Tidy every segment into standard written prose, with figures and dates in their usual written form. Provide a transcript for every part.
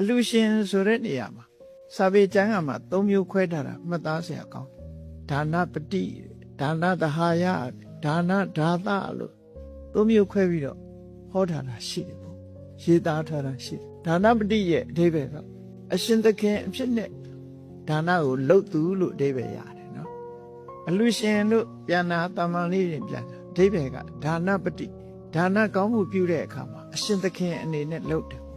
အလူရှင်ဆိုတဲ့နေရာမှာစာပေကျမ်းကမှာ၃မျိုးခွဲထားတာမှတ်သားစရာကောင်းဒါနပတိဒါနသဟာယဒါနဒါသလို့၃မျိုးခွဲပြီးတော့ဟောထားတာရှိတယ်ပေါ့ရေးသားထားတာရှိတယ်ဒါနပတိရဲ့အဓိပ္ပာယ်ကအရှင်သခင်အဖြစ်နဲ့ဒါနကိုလှုပ်သူလို့အဓိပ္ပာယ်ရတယ်နော်အလူရှင်လို့ပြန်တာတမန်လေးတွေပြန်တာအဓိပ္ပာယ်ကဒါနပတိဒါနကောင်းမှုပြုတဲ့အခါမှာအရှင်သခင်အနေနဲ့လှုပ်တယ်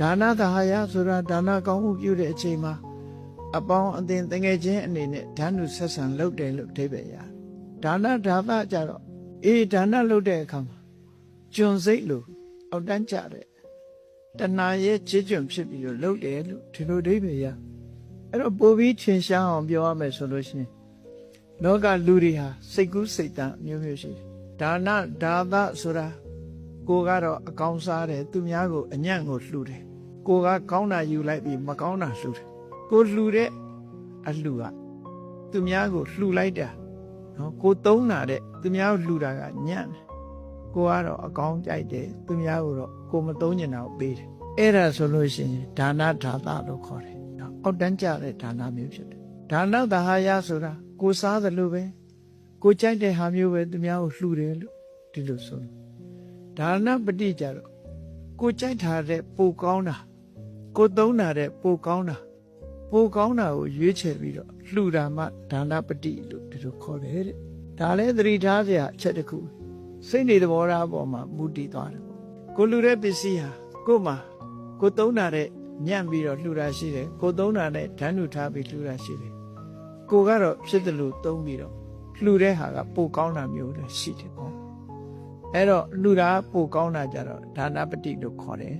ဒါနသဟာယဆိုတာဒါနကောင်းမှုပြုတဲ့အချိန်မှာအပေါင်းအသင်တငယ်ချင်းအနေနဲ့ဓာတ်နုဆက်ဆံလုပ်တယ်လို့အဓိပ္ပာယ်ရတယ်ဒါနဒါသကြတော့ဒါနလုပ်တဲ့အခါမှာကျွန်စိတ်လို့အောက်တန်းကြတဲ့တဏှာရဲ့ခြေကျွံဖြစ်ပြီးတော့လုပ်တယ်လို့ဒီလိုအဓိပ္ပာယ်ရအဲ့တော့ပို့ပြီးထင်ရှားအောင်ပြောရမယ်ဆိုလို့ရှိရင်လောကလူတွေဟာစိတ်ကူးစိတ်တမ်းမျိုးမျိုးရှိတယ်ဒါနဒါသဆိုတာကိုကတော့အကောင်းစားတယ်သူများကိုအညံ့ကိုလှူတယ်ကိုကကောင်းတာယူလိုက်ပြီးမကောင်းတာလှူတယ်ကိုလှူတဲ့အလှူကသူများကိုလှူလိုက်တာနော်ကိုသုံးတာတဲ့သူများကိုလှူတာကညံ့တယ်ကိုကတော့အကောင်းကြိုက်တယ်သူများကိုတော့ကိုမသုံးကျင်တာကိုပေးတယ်အဲ့ဒါဆိုလို့ရှိရင်ဒါနဒါသလို့ခေါ်တယ်နော်အောက်တန်းကျတဲ့ဒါနမျိုးဖြစ်တယ်ဒါနသဟာယဆိုတာကိုစားသလိုပဲကိုကြိုက်တဲ့ဟာမျိုးပဲသူများကိုလှူတယ်လို့ဒီလိုဆိုဒါနပတိကြတော့ကိုကြိုက်ထားတဲ့ပိုကောင်းတာကိုသုံးတာတဲ့ပိုကောင်းတာကိုရွေးချယ်ပြီးတော့လှူတာမှဒါနပတိလို့ဒီလိုခေါ်တယ်တဲ့ဒါလည်းသတိထားစရာအချက်တစ်ခုစိတ်နေသဘောထားအပေါ်မှာမူတည်သွားတယ်ပေါ့ကိုလှူတဲ့ပစ္စည်းဟာကို့မှာကိုသုံးတာတဲ့ညံ့ပြီးတော့လှူတာရှိတယ်ကိုသုံးတာတဲ့ဓာတ်နုထားပြီးလှူတာရှိတယ်ကိုကတော့ဖြစ်တယ်လို့သုံးပြီးတော့လှူတဲ့ဟာကပိုကောင်းတာမျိုးလည်းရှိတယ်ပေါ့အဲ့တော့လှူတာပိုကောင်းတာကြတော့ဒါနပတိလို့ခေါ်တယ်